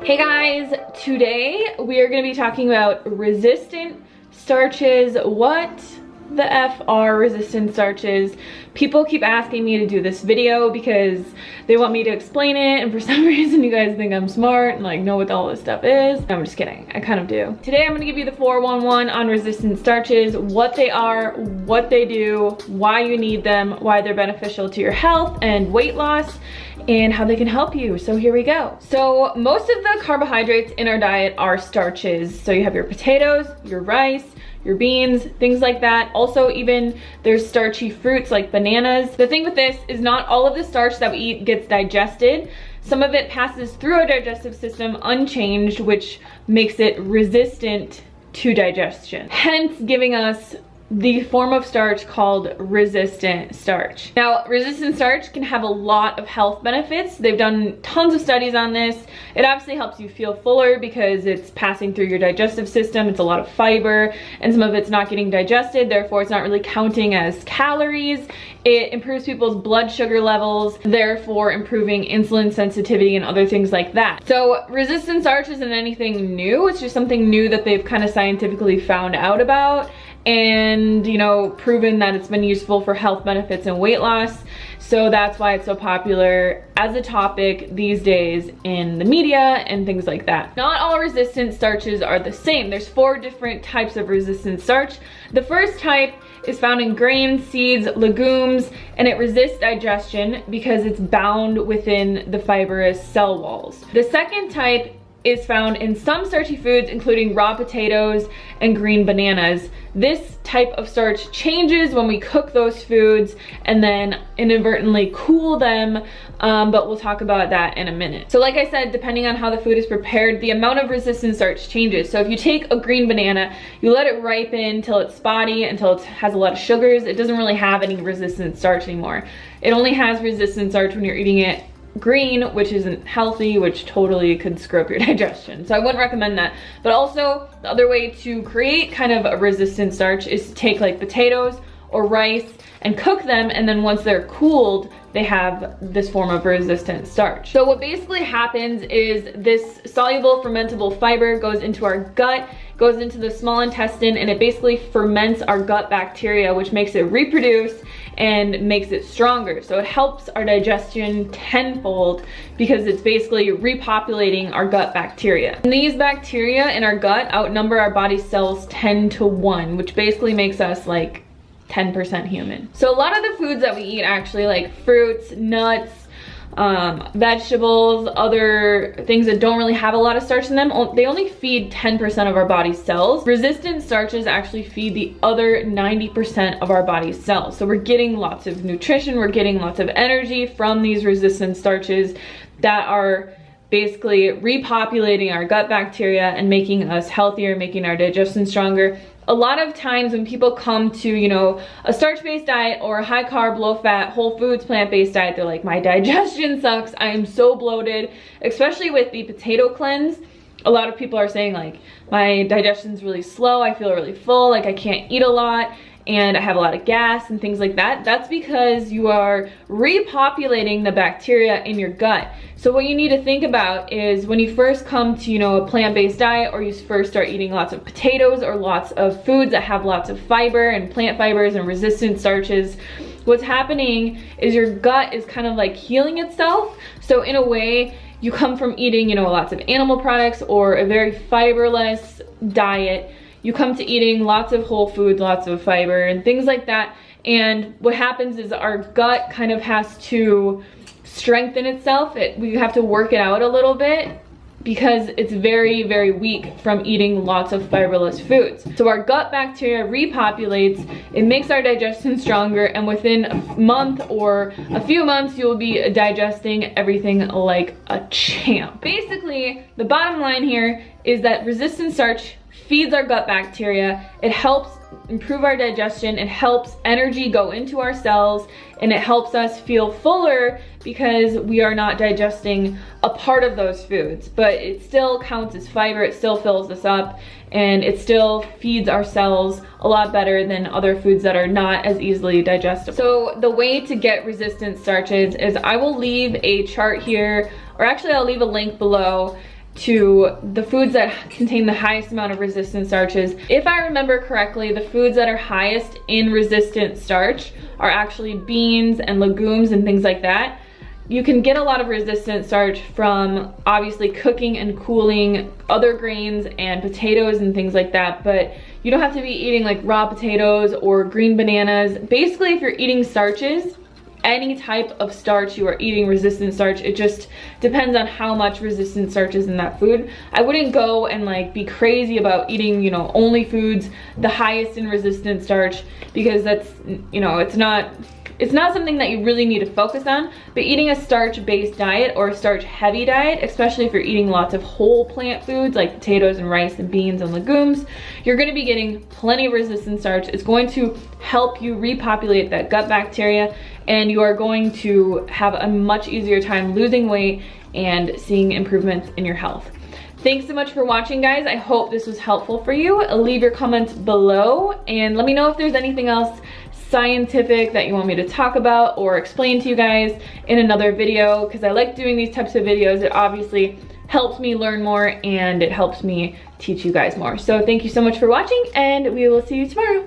Hey guys, today we are going to be talking about resistant starches. What the F are resistant starches? People keep asking me to do this video because they want me to explain it, and for some reason you guys think I'm smart and like know what all this stuff is. I'm just kidding, I kind of do. Today I'm going to give you the 411 on resistant starches, what they are, what they do, why you need them, why they're beneficial to your health and weight loss, and how they can help you. So here we go. So most of the carbohydrates in our diet are starches. So you have your potatoes, your rice, your beans, things like that. Also, even there's starchy fruits like bananas. The thing with this is not all of the starch that we eat gets digested. Some of it passes through our digestive system unchanged, which makes it resistant to digestion, hence giving us the form of starch called resistant starch. Now, resistant starch can have a lot of health benefits. They've done tons of studies on this. It obviously helps you feel fuller because it's passing through your digestive system. It's a lot of fiber, and some of it's not getting digested, therefore it's not really counting as calories. It improves people's blood sugar levels, therefore improving insulin sensitivity and other things like that. So resistant starch isn't anything new. It's just something new that they've kind of scientifically found out about and, you know, proven that it's been useful for health benefits and weight loss. So that's why it's so popular as a topic these days in the media and things like that. Not all resistant starches are the same. There's 4 different types of resistant starch. The first type is found in grains, seeds, legumes, and it resists digestion because it's bound within the fibrous cell walls. The second type is found in some starchy foods, including raw potatoes and green bananas. This type of starch changes when we cook those foods and then inadvertently cool them, but we'll talk about that in a minute. So like I said, depending on how the food is prepared, the amount of resistant starch changes. So if you take a green banana, you let it ripen till it's spotty, until it has a lot of sugars, it doesn't really have any resistant starch anymore. It only has resistant starch when you're eating it green, which isn't healthy, which totally could screw up your digestion. So I wouldn't recommend that. But also, the other way to create kind of a resistant starch is to take like potatoes or rice and cook them, and then once they're cooled, they have this form of resistant starch. So what basically happens is this soluble fermentable fiber goes into our gut, goes into the small intestine, and it basically ferments our gut bacteria, which makes it reproduce and makes it stronger. So it helps our digestion tenfold because it's basically repopulating our gut bacteria. And these bacteria in our gut outnumber our body's cells 10 to 1, which basically makes us like 10% human. So a lot of the foods that we eat actually, like fruits, nuts, vegetables, other things that don't really have a lot of starch in them, they only feed 10% of our body's cells. Resistant starches actually feed the other 90% of our body's cells. So we're getting lots of nutrition, we're getting lots of energy from these resistant starches that are basically repopulating our gut bacteria and making us healthier, making our digestion stronger. A lot of times when people come to, you know, a starch-based diet or a high carb, low fat, whole foods, plant-based diet, they're like, my digestion sucks, I am so bloated. Especially with the potato cleanse, a lot of people are saying like, my digestion's really slow, I feel really full, like I can't eat a lot, and I have a lot of gas and things like that. That's because you are repopulating the bacteria in your gut. So what you need to think about is when you first come to, you know, a plant-based diet, or you first start eating lots of potatoes or lots of foods that have lots of fiber and plant fibers and resistant starches, what's happening is your gut is kind of like healing itself. So in a way, you come from eating, you know, lots of animal products or a very fiberless diet. You come to eating lots of whole foods, lots of fiber and things like that. And what happens is our gut kind of has to strengthen itself. We have to work it out a little bit because it's very, very weak from eating lots of fiberless foods. So our gut bacteria repopulates, it makes our digestion stronger, and within a month or a few months, you'll be digesting everything like a champ. Basically, the bottom line here is that resistant starch feeds our gut bacteria, it helps improve our digestion, it helps energy go into our cells, and it helps us feel fuller because we are not digesting a part of those foods. But it still counts as fiber, it still fills us up, and it still feeds our cells a lot better than other foods that are not as easily digestible. So the way to get resistant starches is I will leave a chart here, or actually I'll leave a link below to the foods that contain the highest amount of resistant starches. If I remember correctly, the foods that are highest in resistant starch are actually beans and legumes and things like that. You can get a lot of resistant starch from obviously cooking and cooling other grains and potatoes and things like that, but you don't have to be eating like raw potatoes or green bananas. Basically, if you're eating starches, any type of starch, you are eating resistant starch. It just depends on how much resistant starch is in that food. I wouldn't go and like be crazy about eating, you know, only foods the highest in resistant starch, because that's, you know, it's not something that you really need to focus on. But eating a starch-based diet or a starch-heavy diet, especially if you're eating lots of whole plant foods like potatoes and rice and beans and legumes, you're gonna be getting plenty of resistant starch. It's going to help you repopulate that gut bacteria, and you are going to have a much easier time losing weight and seeing improvements in your health. Thanks so much for watching, guys. I hope this was helpful for you. Leave your comments below and let me know if there's anything else scientific that you want me to talk about or explain to you guys in another video, because I like doing these types of videos. It obviously helps me learn more and it helps me teach you guys more. So thank you so much for watching, and we will see you tomorrow.